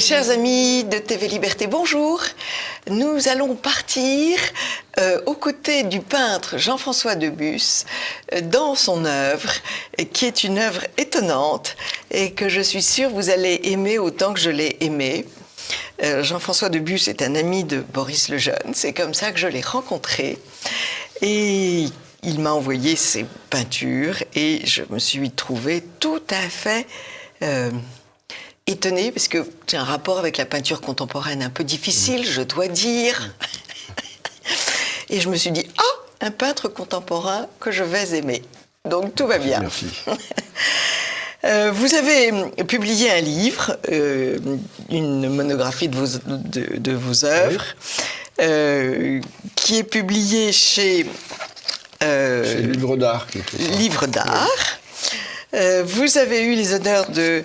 Chers amis de TV Liberté, bonjour. Nous allons partir aux côtés du peintre Jean-François Debus dans son œuvre, qui est une œuvre étonnante et que je suis sûre vous allez aimer autant que je l'ai aimée. Jean-François Debus est un ami de Boris Lejeune, c'est comme ça que je l'ai rencontré. Et il m'a envoyé ses peintures et je me suis trouvée tout à fait étonnée, parce que j'ai un rapport avec la peinture contemporaine un peu difficile, je dois dire. Et je me suis dit, un peintre contemporain que je vais aimer. Donc tout va bien. Merci. Vous avez publié un livre, une monographie de vos œuvres, oui. Qui est publié chez... C'est Livre d'Art. Livre d'Art. Oui. Vous avez eu les honneurs de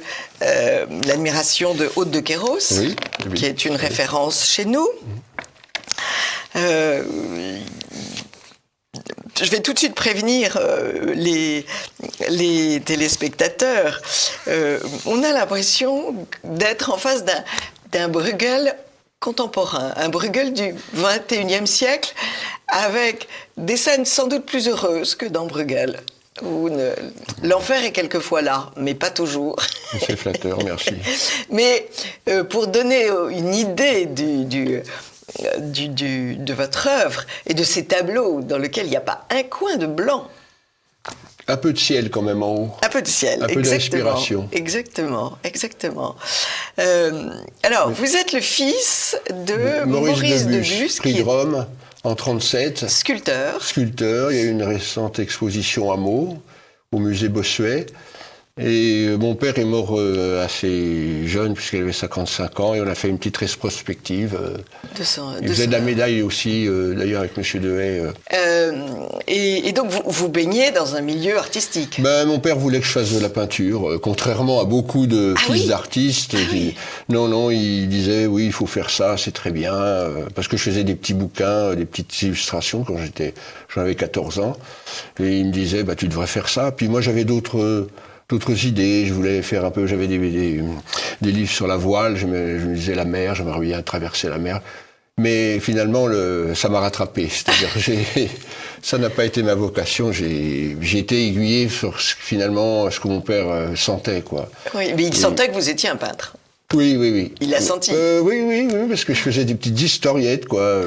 l'admiration de Aude de Queyros, oui, oui, qui est une référence chez nous. Je vais tout de suite prévenir les téléspectateurs. On a l'impression d'être en face d'un Bruegel contemporain, un Bruegel du XXIe siècle, avec des scènes sans doute plus heureuses que dans Bruegel. L'enfer est quelquefois là, mais pas toujours. C'est flatteur, merci. Mais pour donner une idée de votre œuvre et de ces tableaux dans lesquels il n'y a pas un coin de blanc. Un peu de ciel quand même en haut. Un peu de ciel, un peu d'inspiration. Exactement. Alors, vous êtes le fils de Maurice Debus, prix de Rome en 1937. Sculpteur. Il y a eu une récente exposition à Meaux, au musée Bossuet. Et mon père est mort assez jeune, puisqu'il avait 55 ans, et on a fait une petite rétrospective. Il faisait de la médaille aussi, d'ailleurs avec M. Dehaye. Et donc vous baignez dans un milieu artistique. Mon père voulait que je fasse de la peinture, contrairement à beaucoup de fils d'artistes. Non, il disait oui, il faut faire ça, c'est très bien, parce que je faisais des petits bouquins, des petites illustrations quand j'en avais 14 ans. Et il me disait, tu devrais faire ça. Puis moi j'avais d'autres idées, je voulais faire un peu, j'avais des livres sur la voile, je me disais la mer, j'aimerais bien traverser la mer. Mais finalement, ça m'a rattrapé. C'est-à-dire que ça n'a pas été ma vocation. J'ai été aiguillé sur finalement ce que mon père sentait, quoi. Oui, mais il sentait que vous étiez un peintre. Oui. Il l'a senti. Oui, parce que je faisais des petites historiettes, quoi,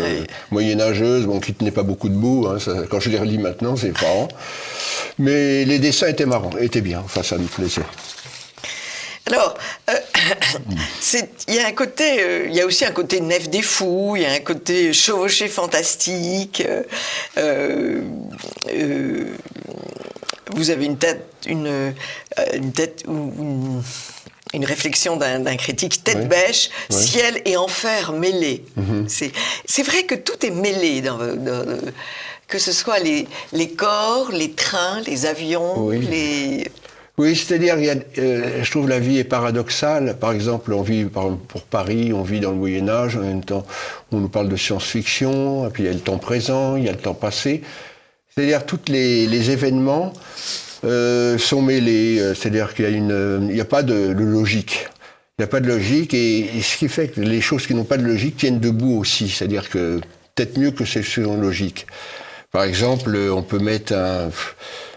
moyenâgeuses, qui tenaient pas beaucoup debout. Quand je les relis maintenant, c'est marrant. Mais les dessins étaient marrants, étaient bien. Enfin, ça me plaisait. Alors, il y a aussi un côté nef des fous, il y a un côté chevauché fantastique. Vous avez une réflexion d'un critique tête bêche, ciel et enfer mêlés. C'est vrai que tout est mêlé que ce soit les corps, les trains, les avions, Oui, c'est-à-dire, je trouve la vie est paradoxale. Par exemple, on vit, pour Paris, on vit dans le Moyen-Âge, en même temps, on nous parle de science-fiction, et puis il y a le temps présent, il y a le temps passé. C'est-à-dire, tous les événements sont mêlés, c'est-à-dire qu'il n'y a pas de logique. Il n'y a pas de logique, et ce qui fait que les choses qui n'ont pas de logique tiennent debout aussi, c'est-à-dire que peut-être mieux que ces choses logiques. Par exemple, on peut mettre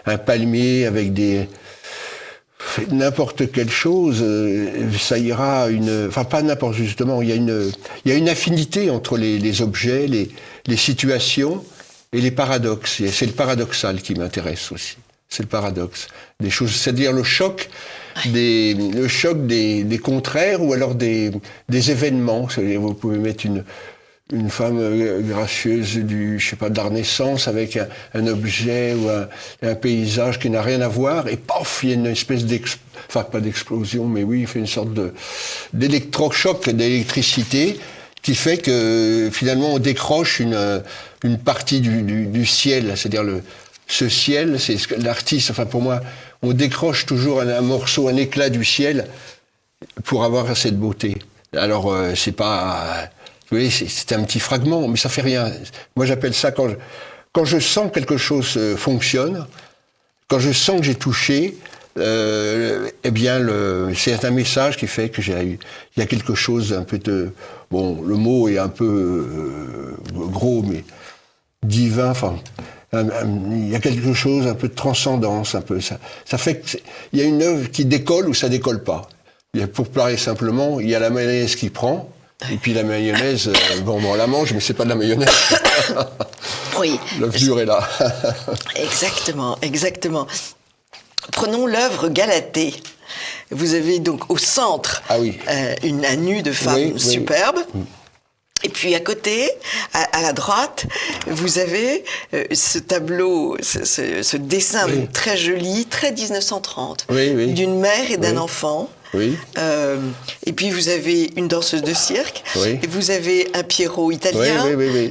un palmier avec n'importe quelle chose, ça ira pas n'importe, justement, il y a une affinité entre les objets, les situations et les paradoxes. Et c'est le paradoxal qui m'intéresse aussi. C'est le paradoxe des choses, c'est-à-dire le choc des contraires ou alors des événements. Vous pouvez mettre une femme gracieuse de la Renaissance avec un objet ou un paysage qui n'a rien à voir, et paf, il y a une espèce pas d'explosion, mais oui, il fait une sorte d'électrochoc, d'électricité, qui fait que finalement on décroche une partie du ciel, c'est-à-dire ce ciel, c'est l'artiste, pour moi, on décroche toujours un morceau, un éclat du ciel pour avoir cette beauté. Alors, c'est pas... Vous voyez, c'est un petit fragment, mais ça fait rien. Moi, j'appelle ça quand je sens que quelque chose fonctionne, quand je sens que j'ai touché, eh bien, c'est un message qui fait que il y a quelque chose un peu de... Bon, le mot est un peu gros, mais divin, enfin... Il y a quelque chose, un peu de transcendance, un peu. Ça fait qu'il y a une œuvre qui décolle ou ça décolle pas. Pour parler simplement, il y a la mayonnaise qui prend, et puis la mayonnaise, on la mange, mais c'est pas de la mayonnaise. Oui. L'œuvre dure est là. Exactement, exactement. Prenons l'œuvre Galatée. Vous avez donc au centre un nu de femme superbe. Oui. Et puis à côté, à la droite, vous avez ce tableau, ce dessin très joli, très 1930, d'une mère et d'un enfant. Oui. Et puis vous avez une danseuse de cirque, et vous avez un Pierrot italien,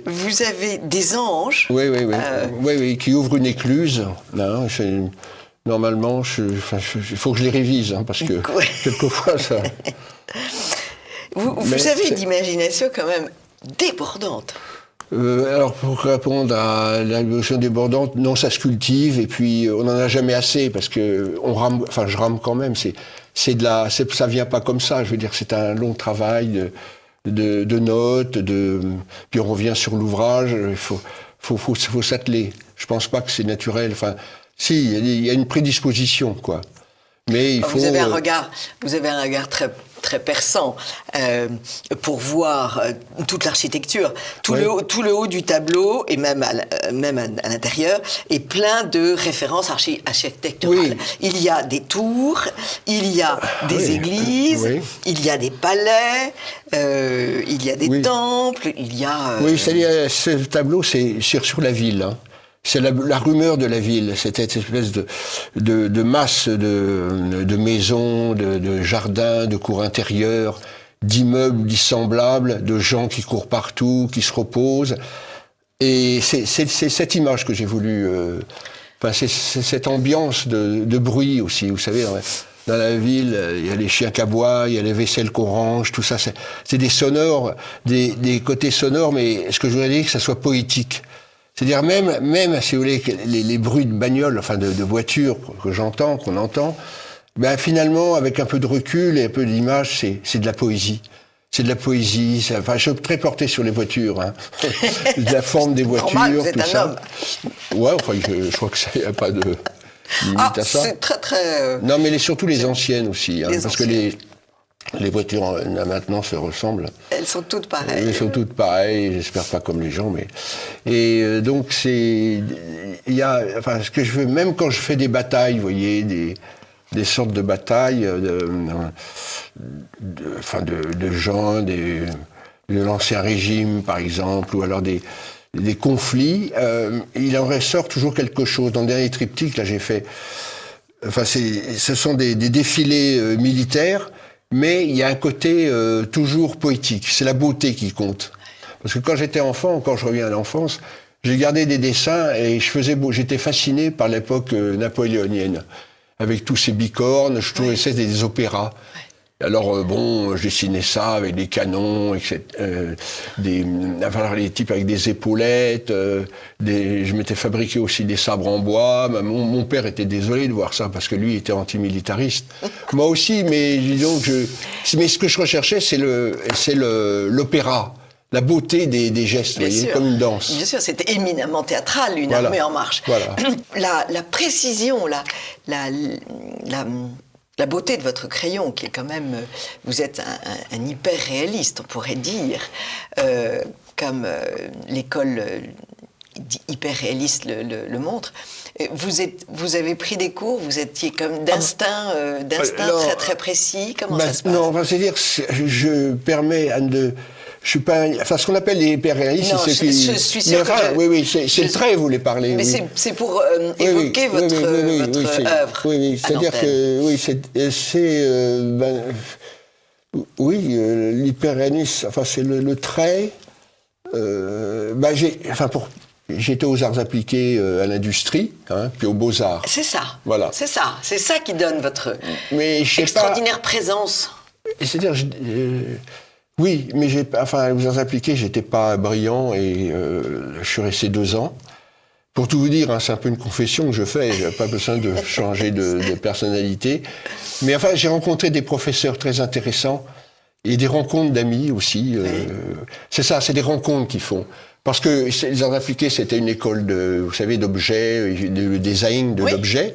vous avez des anges. Qui ouvrent une écluse. Là, normalement, il faut que je les révise, parce que quelquefois ça... Vous avez une imagination quand même débordante. Alors, pour répondre à la notion débordante, non, ça se cultive, et puis on n'en a jamais assez, parce que je rame quand même, ça vient pas comme ça, je veux dire, c'est un long travail de notes, puis on revient sur l'ouvrage, il faut s'atteler. Je pense pas que c'est naturel, si, il y a une prédisposition, quoi. Mais il faut... Vous avez un regard très, très perçant pour voir toute l'architecture. Tout le haut du tableau, et même à l'intérieur, est plein de références architecturales. Il y a des tours, il y a des églises, il y a des palais, il y a des temples, il y a... Oui, c'est-à-dire, ce tableau, c'est sur la ville, hein. C'est la rumeur de la ville, cette espèce de masse de maisons, de jardins, de cours intérieurs, d'immeubles dissemblables, de gens qui courent partout, qui se reposent. Et c'est cette image que j'ai voulu... c'est cette ambiance de bruit aussi, vous savez, dans la ville, il y a les chiens qui aboient, il y a les vaisselles qu'on range, tout ça, c'est des sonores, des côtés sonores, mais ce que je voudrais dire, que ça soit poétique. C'est-à-dire même si vous voulez, les bruits de bagnoles, de voitures qu'on entend, finalement, avec un peu de recul et un peu d'image, c'est de la poésie. C'est de la poésie. Je suis très porté sur les voitures, hein. De la forme des voitures, normal, vous êtes tout un ça. Homme. Ouais, je crois que ça, y a pas de limite à ça. C'est très très. Non, mais surtout les anciennes aussi, hein, parce que les voitures là, maintenant se ressemblent. Elles sont toutes pareilles. Elles sont toutes pareilles, j'espère pas comme les gens, mais... Et donc il y a... ce que je veux, même quand je fais des batailles, vous voyez, des sortes de batailles de gens, de l'ancien régime, par exemple, ou alors des conflits, il en ressort toujours quelque chose. Dans le dernier triptyque, là, j'ai fait... ce sont des défilés militaires, mais il y a un côté toujours poétique. C'est la beauté qui compte. Parce que quand j'étais enfant, quand je reviens à l'enfance, j'ai gardé des dessins et j'étais fasciné par l'époque napoléonienne. Avec tous ces bicornes, je trouvais ça des opéras. Alors je dessinais ça avec des canons, etc. Les types avec des épaulettes, je m'étais fabriqué aussi des sabres en bois. Mon père était désolé de voir ça parce que lui était antimilitariste. Moi aussi, mais disons mais ce que je recherchais, c'est l'opéra. La beauté des gestes, vous voyez, comme une danse. Bien sûr, c'était éminemment théâtral, une armée en marche. Voilà. La précision, la beauté de votre crayon, qui est quand même... Vous êtes un hyper-réaliste, on pourrait dire, comme l'école hyper-réaliste le montre. Vous avez pris des cours, vous étiez comme d'instinct très très précis. Comment ça se passe? Non, c'est-à-dire je permets je suis pas, ce qu'on appelle les hyper-réalistes, c'est ceux qui... Je suis sûr c'est le trait, vous voulez parler. Mais c'est pour évoquer votre œuvre. Oui, c'est-à-dire que, l'hyper-réalisme, c'est le trait... J'étais aux arts appliqués à l'industrie, puis aux beaux-arts. C'est ça. Voilà. C'est ça qui donne votre extraordinaire présence. C'est-à-dire... Oui, mais aux arts appliqués, j'étais pas brillant et je suis resté 2 ans. Pour tout vous dire, hein, c'est un peu une confession que je fais, j'ai pas besoin de changer de personnalité. Mais enfin, j'ai rencontré des professeurs très intéressants et des rencontres d'amis aussi. C'est ça, c'est des rencontres qu'ils font. Parce que les arts appliqués, c'était une école vous savez, d'objets, de design d'objets.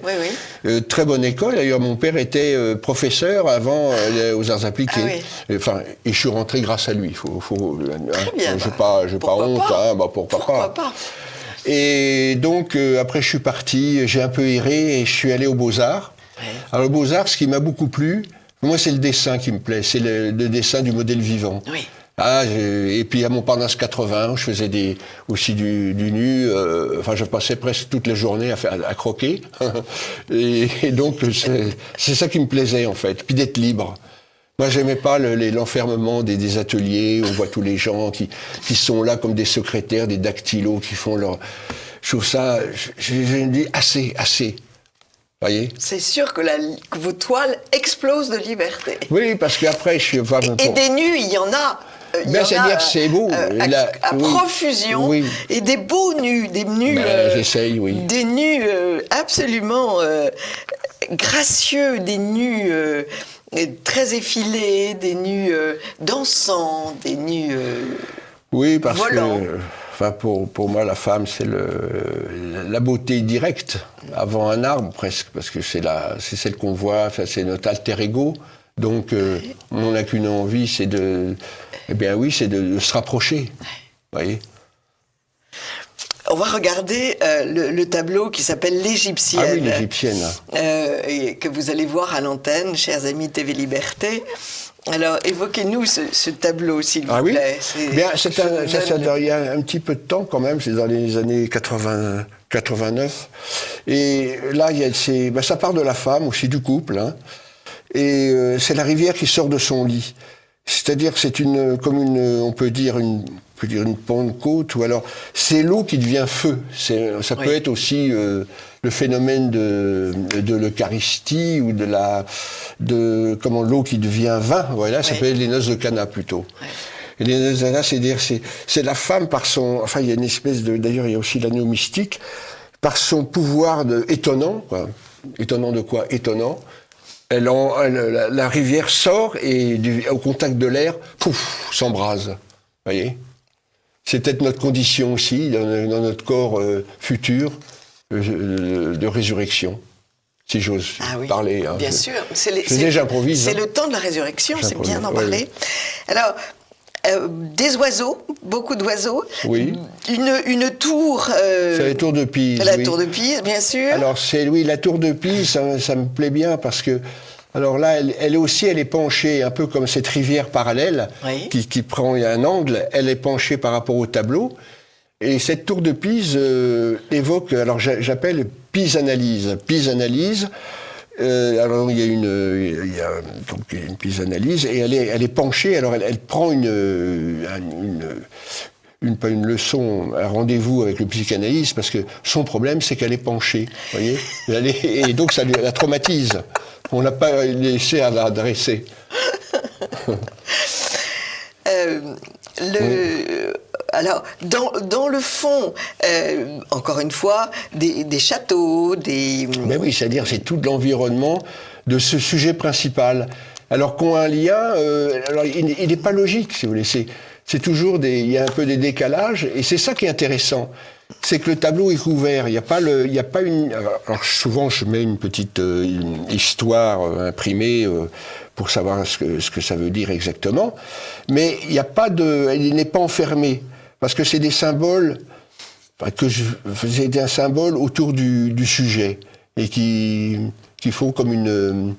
Très bonne école. D'ailleurs, mon père était professeur avant aux arts appliqués. Enfin, et je suis rentré grâce à lui. Très bien. J'ai pas honte. Pourquoi pas. Et donc, après, je suis parti, j'ai un peu erré et je suis allé aux Beaux-Arts. Alors, aux Beaux-Arts, ce qui m'a beaucoup plu, moi, c'est le dessin qui me plaît. C'est le dessin du modèle vivant. Et puis à Montparnasse 80, je faisais aussi du nu. Enfin, je passais presque toute la journée à croquer. et donc, c'est ça qui me plaisait, en fait. Puis d'être libre. Moi, j'aimais pas l'enfermement des ateliers. On voit tous les gens qui sont là comme des secrétaires, des dactylos qui font leur... Je trouve ça... Je me dis, assez. Voyez. C'est sûr que vos toiles explosent de liberté. Oui, parce qu'après, je suis... Et des nus, il y en a... c'est-à-dire, c'est beau. À profusion. Oui. Et des beaux nus, des nus... j'essaye, oui. Des nus absolument gracieux, des nus... très effilés, des nus dansants, des nus oui, parce volants. Pour moi, la femme, c'est la beauté directe, avant un arbre presque, parce que c'est celle qu'on voit, c'est notre alter ego. Donc, on n'a qu'une envie, c'est de se rapprocher. Voyez. On va regarder le tableau qui s'appelle l'Égyptienne. Ah oui, l'Égyptienne. Et que vous allez voir à l'antenne, chers amis TV Liberté. Alors, évoquez-nous ce tableau, s'il vous plaît. Bien, il y a un petit peu de temps quand même, c'est dans les années 89. Et là, ça part de la femme, aussi du couple. Hein, et c'est la rivière qui sort de son lit. C'est-à-dire que c'est on peut dire une Pentecôte, ou alors c'est l'eau qui devient feu. Ça peut être aussi le phénomène de l'Eucharistie ou comment l'eau qui devient vin. Voilà, ça peut être les noces de Cana plutôt. Et les noces de Cana, c'est la femme par son. Enfin, il y a une espèce d'ailleurs, il y a aussi l'anneau mystique par son pouvoir étonnant. Quoi. Étonnant de quoi? Étonnant. La rivière sort et au contact de l'air, pouf, s'embrase. Voyez. C'est peut-être notre condition aussi, dans notre corps futur, de résurrection, si j'ose parler. Hein. Bien sûr. J''improvise. C'est le temps de la résurrection, c'est bien d'en parler. Alors, des oiseaux, beaucoup d'oiseaux. Oui. Une tour. C'est la tour de Pise. La tour de Pise, bien sûr. Alors, la tour de Pise, ça me plaît bien parce que. Alors là, elle est penchée, un peu comme cette rivière parallèle, qui prend un angle, elle est penchée par rapport au tableau. Et cette tour de Pise évoque, alors j'appelle Pise-analyse. Pise-analyse, alors il y a une Pise-analyse, et elle est penchée, alors elle prend pas une leçon, un rendez-vous avec le psychanalyste, parce que son problème, c'est qu'elle est penchée, voyez. Et donc ça la traumatise. On l'a pas laissé à la dresser. Alors, dans le fond, encore une fois, des châteaux, des... Ben oui, c'est-à-dire c'est tout l'environnement de ce sujet principal. Alors qu'on a un lien, alors il n'est pas logique, si vous voulez. C'est toujours il y a un peu des décalages, et c'est ça qui est intéressant. C'est que le tableau est couvert. Il n'y a pas une. Alors souvent, je mets une petite histoire imprimée pour savoir ce que ça veut dire exactement. Mais il n'y a pas il n'est pas enfermé parce que c'est des symboles c'est un symbole autour du sujet et qui font comme une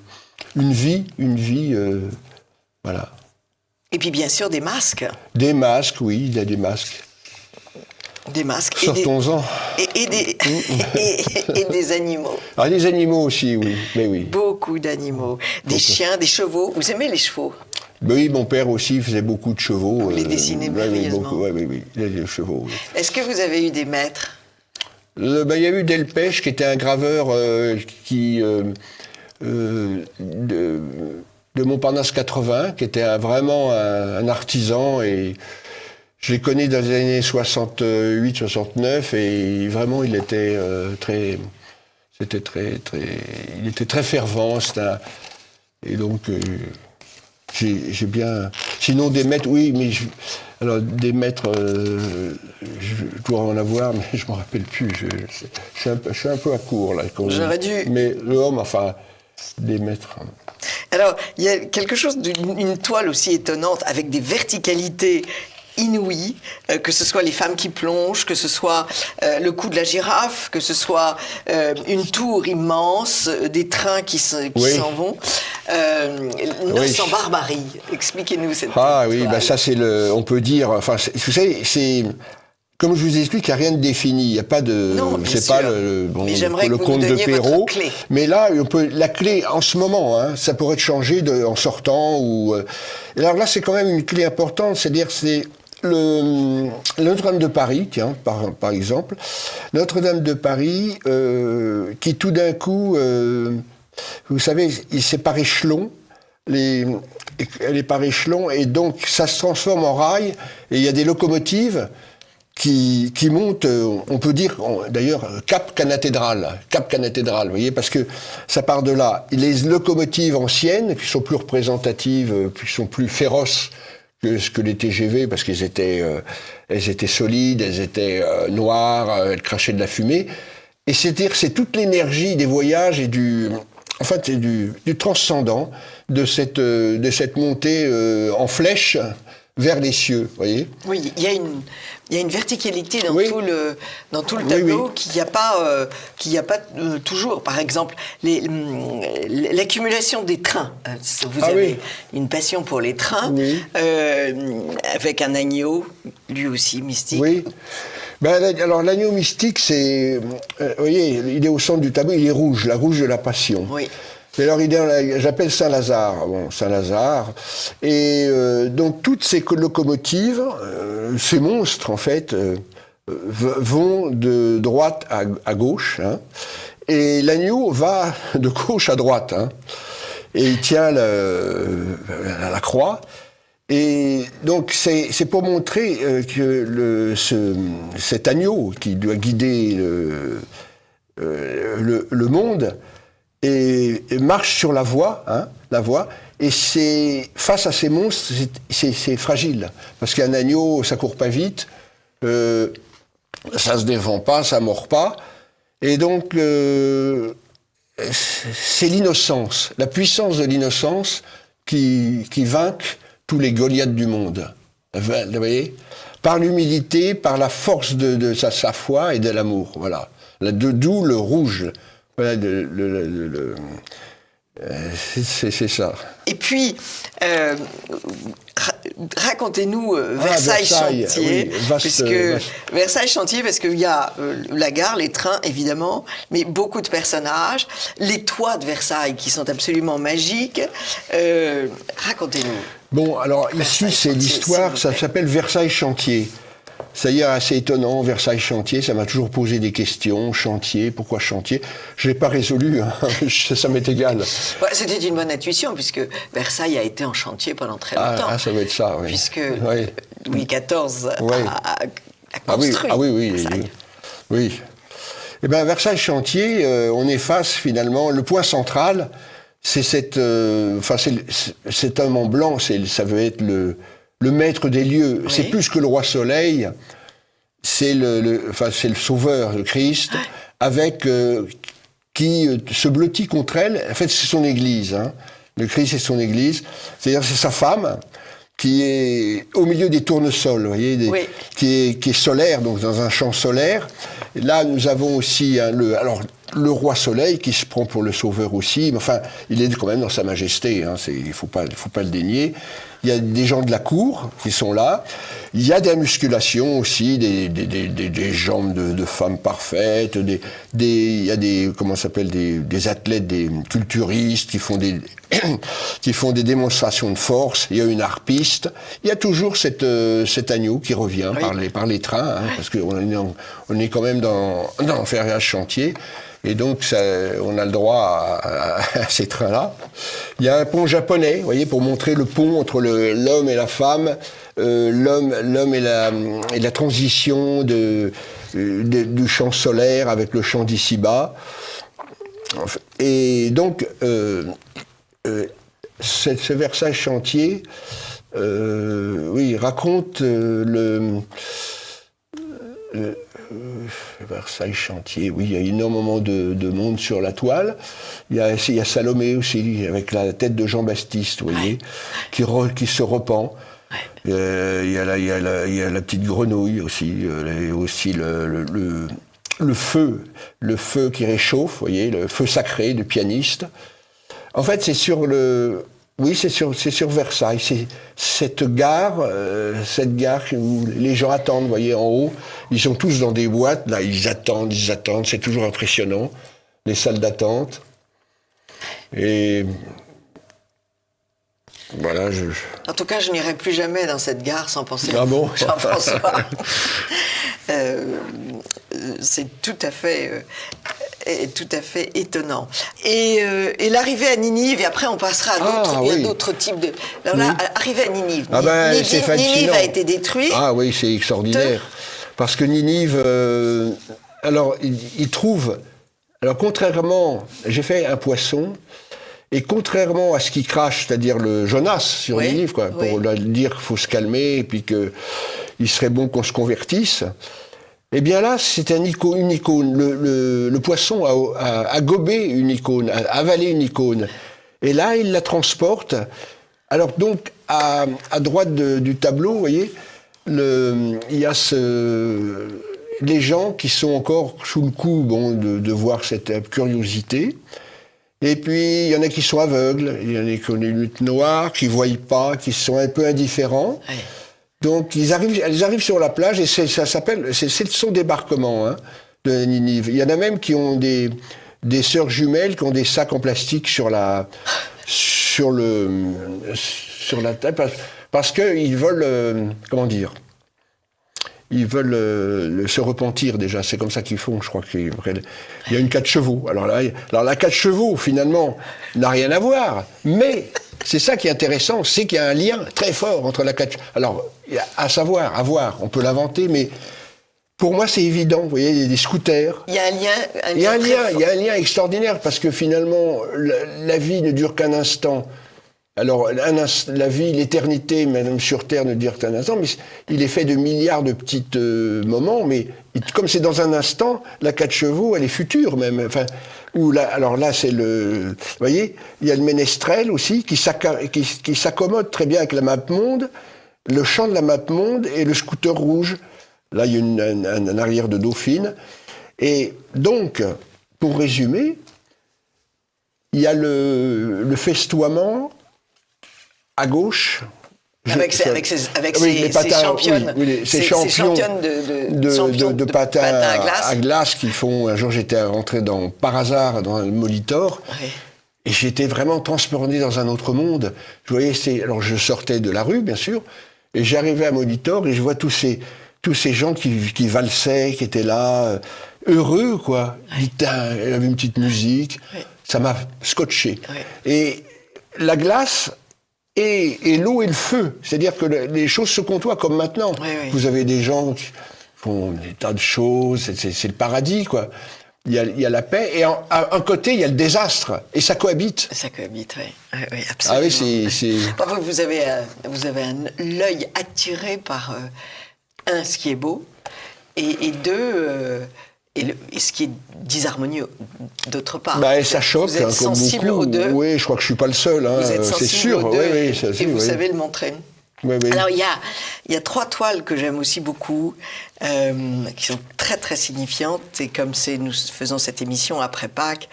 vie, voilà. Et puis bien sûr des masques. Des masques, oui, il y a des masques. Des masques. Sortons-en. Et des animaux. Ah, des animaux aussi, oui. Mais oui. Beaucoup d'animaux. Des chiens, des chevaux. Vous aimez les chevaux? Oui, mon père aussi faisait beaucoup de chevaux. Vous les dessinez merveilleusement. Oui, les chevaux. Oui. Est-ce que vous avez eu des maîtres? Il y a eu Delpech, qui était un graveur de Montparnasse 80, qui était vraiment un artisan, et Je l'ai connu dans les années 68-69 et vraiment il était il était très fervent. Et donc j'ai bien. Sinon des maîtres, oui, mais alors des maîtres, je dois en avoir, mais je m'en rappelle plus. Je suis un peu à court là. J'aurais dû. Mais l'homme, enfin, des maîtres. Alors, il y a quelque chose d'une toile aussi étonnante avec des verticalités inouïes, que ce soit les femmes qui plongent, que ce soit le cou de la girafe, que ce soit une tour immense, des trains qui s'en vont. Noce en barbarie. Expliquez-nous cette toile. Oui, bah ça c'est on peut dire, enfin, vous savez, c'est... Comme je vous explique, il n'y a rien de défini. Il n'y a pas de. Non, c'est pas le conte de Perrault. Mais là, la clé en ce moment, ça pourrait être changé en sortant. Alors là, c'est quand même une clé importante. C'est-à-dire, c'est le Notre-Dame de Paris, tiens, par exemple. Notre-Dame de Paris, qui tout d'un coup, vous savez, c'est par échelon. Elle est par échelon, et donc ça se transforme en rail, et il y a des locomotives qui monte, on peut dire, d'ailleurs, Cap Canathédrale, vous voyez, parce que ça part de là. Les locomotives anciennes, qui sont plus représentatives, qui sont plus féroces que ce que les TGV, parce qu'elles étaient solides, elles étaient noires, elles crachaient de la fumée. Et c'est-à-dire, c'est toute l'énergie des voyages et du transcendant de cette montée en flèche vers les cieux, vous voyez. Oui, il y a une verticalité dans tout le tableau qu'il n'y a pas toujours. Par exemple, l'accumulation des trains. Vous avez une passion pour les trains, avec un agneau, lui aussi mystique. Oui. Alors l'agneau mystique, c'est, vous voyez, il est au centre du tableau, il est rouge, la rouge de la passion. Oui. Et alors, j'appelle Saint-Lazare. Saint-Lazare. Et donc, toutes ces locomotives, ces monstres, en fait, vont de droite à gauche. Et l'agneau va de gauche à droite. Et il tient la croix. Et donc, c'est pour montrer que cet agneau qui doit guider le monde, et marche sur la voie, et c'est face à ces monstres, c'est fragile, parce qu'un agneau, ça court pas vite, ça se défend pas, ça mord pas, et donc c'est l'innocence, la puissance de l'innocence qui vainque tous les Goliaths du monde, vous voyez, par l'humilité, par la force de sa foi et de l'amour, voilà, d'où le rouge. Voilà, c'est ça. Et puis, racontez-nous Versailles-Chantier, Versailles-Chantier, parce qu'il y a la gare, les trains, évidemment, mais beaucoup de personnages, les toits de Versailles qui sont absolument magiques. Racontez-nous. Bon, alors ici, c'est l'histoire, ça s'appelle Versailles-Chantier. Ça y est, assez étonnant, Versailles-Chantier, ça m'a toujours posé des questions. Chantier, pourquoi chantier? Je ne l'ai pas résolu, ça m'est égal. Ouais, c'était une bonne intuition, puisque Versailles a été en chantier pendant très longtemps. Ça doit être ça, oui. Puisque Louis XIV a construit Versailles. Oui. Eh bien, Versailles-Chantier, on est face, finalement, le point central, c'est cet homme en blanc, ça veut être le maître des lieux. Oui. C'est plus que le roi Soleil, c'est le sauveur, le Christ, avec qui se blottit contre elle. En fait, c'est son église. Le Christ, c'est son église. C'est-à-dire, c'est sa femme qui est au milieu des tournesols, vous voyez, qui est solaire, donc dans un champ solaire. Et là, nous avons aussi le roi Soleil qui se prend pour le sauveur aussi, mais enfin, il est quand même dans sa majesté, il faut pas le dénier. Il y a des gens de la cour qui sont là. Il y a des musculations aussi, des jambes de femmes parfaites. Il y a des athlètes, des culturistes qui font des démonstrations de force. Il y a une harpiste. Il y a toujours cet agneau qui revient par les trains, parce qu'on est quand même dans Versailles-Chantier. Et donc, on a le droit à ces trains-là. Il y a un pont japonais, vous voyez, pour montrer le pont entre l'homme et la femme, l'homme et la transition du champ solaire avec le champ d'ici-bas. Et donc, ce Versailles chantier, raconte Versailles chantier, oui, il y a énormément de monde sur la toile. Il y a Salomé aussi, avec la tête de Jean-Baptiste, vous voyez, qui se repent. Il y a la petite grenouille aussi, et aussi le feu qui réchauffe, vous voyez, le feu sacré du pianiste. En fait, c'est sur Versailles, c'est cette gare où les gens attendent, vous voyez, en haut. Ils sont tous dans des boîtes, là, ils attendent, c'est toujours impressionnant, les salles d'attente. Et voilà, En tout cas, je n'irai plus jamais dans cette gare sans penser à Jean-François. C'est tout à fait étonnant. Et l'arrivée à Ninive, et après on passera à d'autres types de... Alors là, arrivée à Ninive. Ninive a été détruite. Ah oui, c'est extraordinaire. Parce que Ninive, alors il trouve... Alors contrairement, j'ai fait un poisson, et contrairement à ce qui crache, c'est-à-dire le Jonas sur Ninive, quoi, pour leur dire qu'il faut se calmer, et puis qu'il serait bon qu'on se convertisse, eh bien là, c'est une icône. Le poisson a gobé une icône, a avalé une icône. Et là, il la transporte. Alors donc, à droite du tableau, vous voyez, il y a les gens qui sont encore sous le coup de voir cette curiosité. Et puis, il y en a qui sont aveugles, il y en a qui ont des lunettes noires, qui ne voient pas, qui sont un peu indifférents. Ouais. Donc, elles arrivent sur la plage et c'est son débarquement de Ninive. Il y en a même qui ont des sœurs jumelles qui ont des sacs en plastique sur la tête parce qu'ils veulent, ils veulent se repentir déjà. C'est comme ça qu'ils font, je crois qu'il y a une 4 chevaux. Alors la 4 chevaux, finalement, n'a rien à voir. Mais c'est ça qui est intéressant, c'est qu'il y a un lien très fort entre la 4 chevaux. Alors, à voir, on peut l'inventer, mais pour moi, c'est évident. Vous voyez, il y a des scooters. Il y a un lien. Il y a un lien extraordinaire, parce que finalement, la vie ne dure qu'un instant. Alors, la vie, l'éternité, même sur Terre, ne dure qu'un instant, mais il est fait de milliards de petits moments, mais comme c'est dans un instant, la 4 chevaux, elle est future même. Enfin, alors là, c'est vous voyez, il y a le ménestrel aussi, qui s'accommode très bien avec la map monde, le chant de la map monde et le scooter rouge. Là, il y a un arrière de dauphine. Et donc, pour résumer, il y a le festoiement à gauche. Avec ces championnes. Ces championnes de patins à glace qui font... Un jour, j'étais rentré par hasard dans le Molitor. Oui. Et j'étais vraiment transporté dans un autre monde. Je voyais alors, je sortais de la rue, bien sûr, et j'arrivais à Molitor et je vois tous ces gens qui valsaient, qui étaient là, heureux, quoi. Oui. Il y avait une petite musique. Oui. Ça m'a scotché. Oui. Et la glace... Et l'eau et le feu, c'est-à-dire que les choses se côtoient comme maintenant. Oui, oui. Vous avez des gens qui font des tas de choses, c'est le paradis, quoi. Il y a la paix, et à un côté, il y a le désastre, et ça cohabite. Ça cohabite, oui, absolument. Ah oui, c'est... Vous avez l'œil attiré par, ce qui est beau, et deux... Et ce qui est disharmonieux, d'autre part. Ça choque, vous êtes sensible aux deux. Oui, je crois que je ne suis pas le seul. Vous êtes sensible c'est sûr. Aux deux, et vous savez le montrer. Oui, oui. Alors, il y a 3 toiles que j'aime aussi beaucoup, qui sont très, très signifiantes. Et comme nous faisons cette émission après Pâques,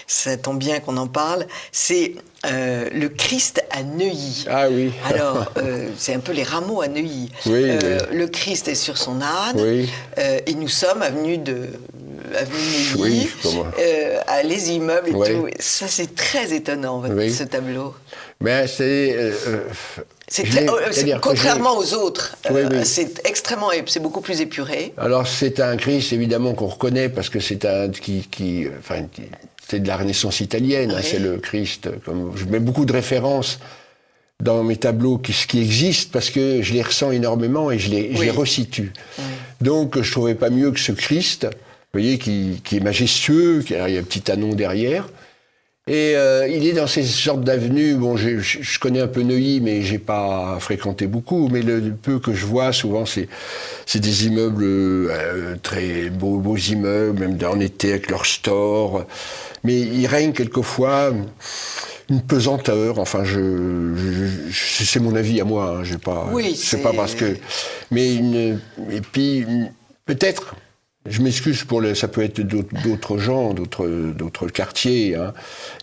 ça tombe bien qu'on en parle. C'est le Christ à Neuilly. Ah oui. Alors, c'est un peu les rameaux à Neuilly. Oui, le Christ est sur son âne. Oui. Et nous sommes avenue Neuilly, à les immeubles et tout. Ça, c'est très étonnant, ce tableau. Mais contrairement aux autres, c'est extrêmement, c'est beaucoup plus épuré. Alors c'est un Christ évidemment qu'on reconnaît parce que c'est c'est de la Renaissance italienne, c'est le Christ. Je mets beaucoup de références dans mes tableaux ce qui existe, parce que je les ressens énormément et je les resitue. Donc je trouvais pas mieux que ce Christ, vous voyez, qui est majestueux, il y a un petit anon derrière. Et il est dans ces sortes d'avenues. Bon, je connais un peu Neuilly, mais j'ai pas fréquenté beaucoup. Mais le peu que je vois, souvent, c'est des immeubles très beaux immeubles, même en été avec leur store. Mais il règne quelquefois une pesanteur. Enfin, c'est mon avis à moi. Hein, j'ai pas. Oui, c'est pas parce que. Mais et puis peut-être. Je m'excuse ça peut être d'autres gens, d'autres quartiers, hein.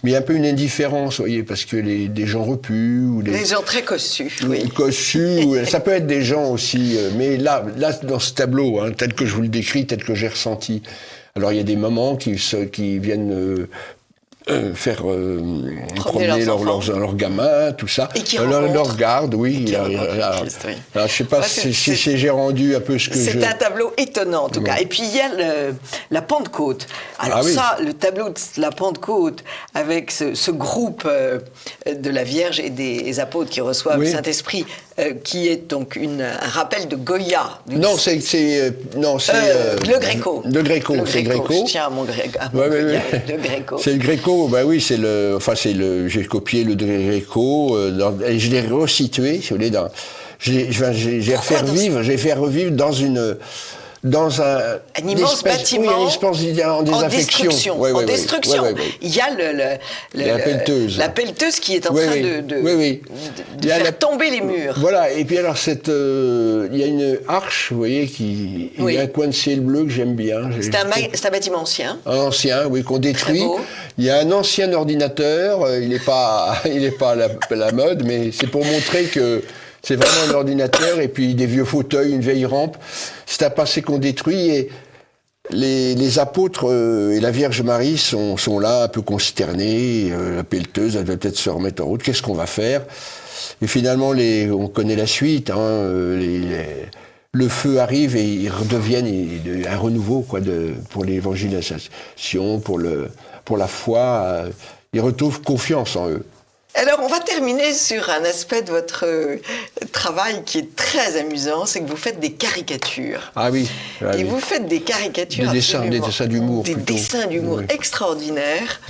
Mais il y a un peu une indifférence, vous voyez, parce que des gens repus ou les gens très cossus, oui. Cossus, ça peut être des gens aussi, mais là dans ce tableau, hein, tel que je vous le décris, tel que j'ai ressenti. Alors il y a des mamans qui viennent faire promener leurs gamins, tout ça. Et qui leur regardent, oui. Alors, je sais pas si j'ai rendu un peu ce que c'est un tableau étonnant, en tout cas. Et puis, il y a la Pentecôte. Alors le tableau de la Pentecôte, avec ce groupe de la Vierge et des apôtres qui reçoivent le Saint-Esprit, qui est donc un rappel de Goya. Non, c'est le Gréco. Le Gréco, c'est Gréco. Je tiens à mon Goya, le Gréco. C'est le Gréco, bah oui, j'ai copié le Gréco, et je l'ai resitué, si vous voulez, j'ai fait revivre dans un immense bâtiment en désaffection. En destruction. Il y a la pelleteuse qui est en train de faire tomber les murs. Voilà, et puis alors il y a une arche, vous voyez, il y a un coin de ciel bleu que j'aime bien. C'est un bâtiment ancien. Ancien, oui, qu'on détruit. Il y a un ancien ordinateur, il n'est pas à la mode, mais c'est pour montrer que c'est vraiment un ordinateur, et puis des vieux fauteuils, une vieille rampe. C'est un passé qu'on détruit, et les apôtres et la Vierge Marie sont là, un peu consternés. La pelleteuse, elle va peut-être se remettre en route. Qu'est-ce qu'on va faire? Et finalement, on connaît la suite. Hein, le feu arrive et ils redeviennent un renouveau, quoi, pour l'évangélisation, pour la foi. Ils retrouvent confiance en eux. Alors, on va terminer sur un aspect de votre travail qui est très amusant, c'est que vous faites des caricatures. Ah oui. Et vous faites des caricatures des dessins d'humour. Des dessins d'humour extraordinaires.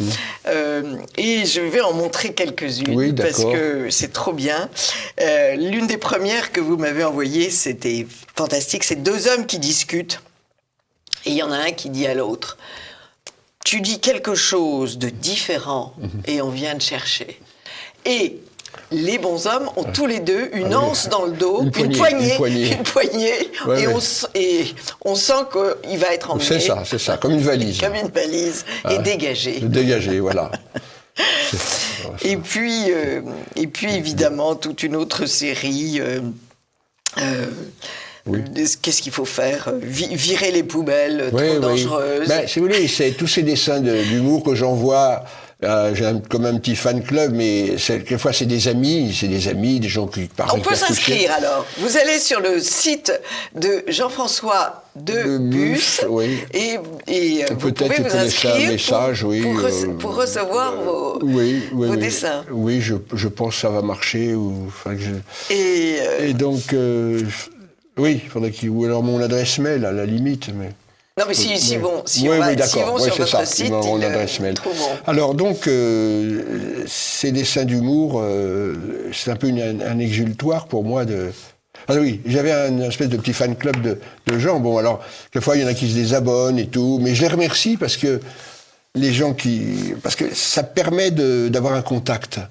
Et je vais en montrer quelques-unes, parce que c'est trop bien. L'une des premières que vous m'avez envoyée, c'était fantastique. C'est deux hommes qui discutent. Et il y en a un qui dit à l'autre, « Tu dis quelque chose de différent et on vient te chercher. » Et les bons hommes ont tous les deux une anse dans le dos, une poignée, ouais, et on sent qu'il va être emmené. C'est ça, comme une valise. Comme une valise, et dégagé. Dégagé, voilà. Et puis évidemment, toute une autre série. Qu'est-ce qu'il faut faire? Virer les poubelles trop dangereuses. Ben, si vous voulez, c'est tous ces dessins d'humour que j'envoie. J'ai comme un petit fan club, mais quelquefois c'est des amis, des gens qui parlent. On peut s'inscrire alors. Vous allez sur le site de Jean-François de Bus et vous pouvez vous inscrire un message, pour recevoir vos dessins. Oui, je pense que ça va marcher. Et donc, oui, il faudrait ou alors mon adresse mail à la limite, mais. Non, mais s'ils vont sur votre site, ils trouveront. Alors donc, ces dessins d'humour, c'est un peu un exutoire pour moi de... Ah oui, j'avais une espèce de petit fan club de gens. Bon, alors, quelquefois, il y en a qui se désabonnent et tout, mais je les remercie parce que parce que ça permet d'avoir un contact.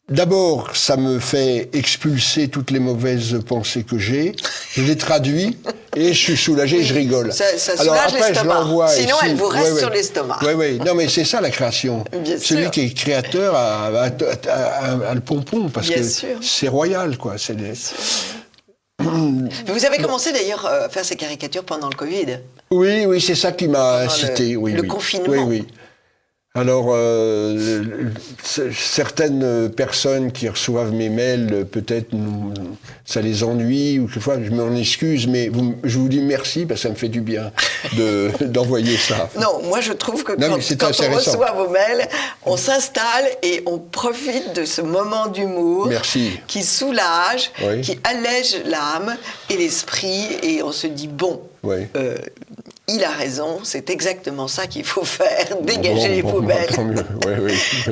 D'abord, ça me fait expulser toutes les mauvaises pensées que j'ai. Je les traduis et je suis soulagé et je rigole. Ça soulage l'estomac. Sinon, elle vous reste sur l'estomac. Oui. Non, mais c'est ça la création. Celui qui est créateur a le pompon parce que c'est royal, quoi. Vous avez commencé d'ailleurs à faire ces caricatures pendant le Covid. Oui, c'est ça qui m'a incité. Le confinement. Oui. Alors, certaines personnes qui reçoivent mes mails, peut-être ça les ennuie, ou quelquefois je m'en excuse, mais je vous dis merci parce que ça me fait du bien d'envoyer ça. Non, moi je trouve que Non, quand on reçoit vos mails, on s'installe et on profite de ce moment d'humour qui soulage, oui, qui allège l'âme et l'esprit, et on se dit bon. Oui. Il a raison, c'est exactement ça qu'il faut faire, dégager les poubelles.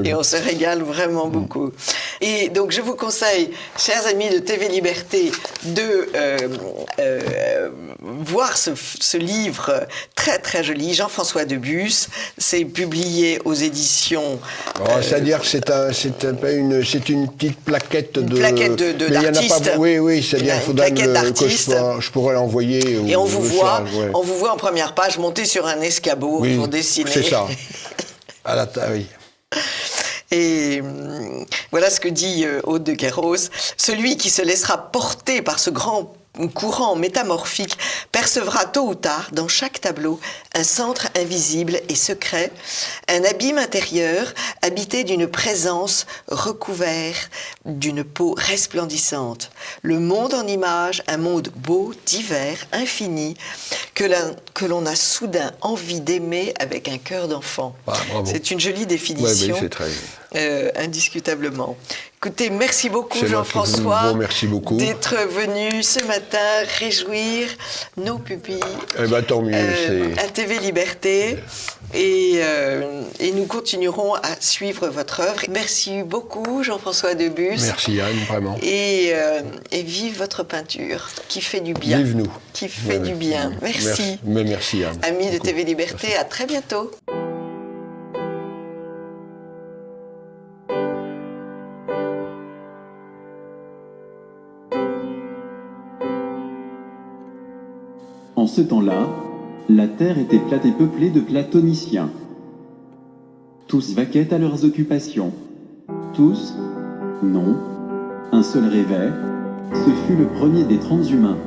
Et on se régale vraiment beaucoup. Et donc je vous conseille, chers amis de TV Liberté, de voir ce livre très très joli, Jean-François Debus. C'est publié aux éditions... c'est-à-dire que c'est une petite plaquette de... Une plaquette d'artiste. Oui, c'est-à-dire qu'il faudrait que je pourrais l'envoyer. Et on vous voit en première page monter sur un escabeau, oui, pour dessiner. C'est ça. Oui. Et voilà ce que dit Aude de Kéros. Celui qui se laissera porter par ce grand courant métamorphique percevra tôt ou tard dans chaque tableau un centre invisible et secret, un abîme intérieur habité d'une présence recouvert d'une peau resplendissante. Le monde en image, un monde beau, divers, infini, que l'on a soudain envie d'aimer avec un cœur d'enfant. C'est une jolie définition, c'est très... indiscutablement. Écoutez, merci beaucoup Jean-François d'être venu ce matin réjouir nos pupilles tant mieux, à TV Liberté, et nous continuerons à suivre votre œuvre. Merci beaucoup Jean-François Debus. Merci Anne, vraiment. Et vive votre peinture qui fait du bien. Vive nous. Qui fait du bien. Merci. Merci Anne. Amis de TV Liberté, à très bientôt. En ce temps-là, la terre était plate et peuplée de platoniciens. Tous vaquaient à leurs occupations. Tous? Non. Un seul rêvait. Ce fut le premier des transhumains.